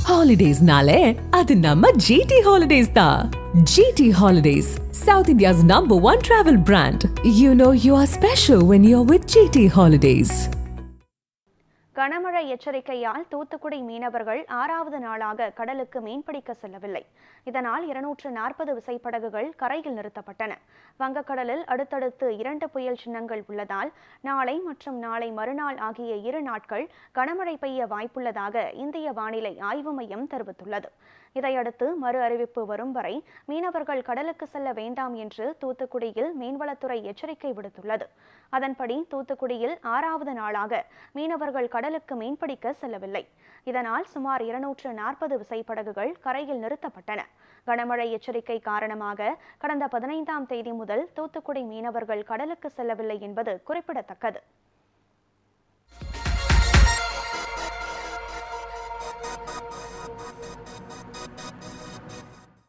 Holidays-nale, adu namma GT Holidays da. GT Holidays, South India's #1 travel brand. You know you are special when you're with GT Holidays. கனமழை எச்சரிக்கையால் தூத்துக்குடி மீனவர்கள் 6வது நாளாக கடலுக்கு மீன்பிடிக்க செல்லவில்லை. இதனால் 240 விசைப்படகுகள் கரையில் நிறுத்தப்பட்டன. வங்கக்கடலில் அடுத்தடுத்து 2 புயல் சின்னங்கள் உள்ளதால் நாளை மற்றும் நாளை மறுநாள் ஆகிய 2 நாட்கள் கனமழை பெய்ய வாய்ப்புள்ளதாக இந்திய வானிலை ஆய்வு மையம் தெரிவித்துள்ளது. இதையடுத்து மறு அறிவிப்பு வரும் வரை மீனவர்கள் கடலுக்கு செல்ல வேண்டாம் என்று தூத்துக்குடியில் மீன்வளத்துறை எச்சரிக்கை விடுத்துள்ளது. அதன்படி தூத்துக்குடியில் 6வது நாளாக மீனவர்கள் கடலுக்கு மீன்பிடிக்க செல்லவில்லை. இதனால் சுமார் 240 விசைப்படகுகள் கரையில் நிறுத்தப்பட்டன. கனமழை எச்சரிக்கை காரணமாக கடந்த 15ஆம் தேதி முதல் தூத்துக்குடி மீனவர்கள் கடலுக்கு செல்லவில்லை என்பது குறிப்பிடத்தக்கது.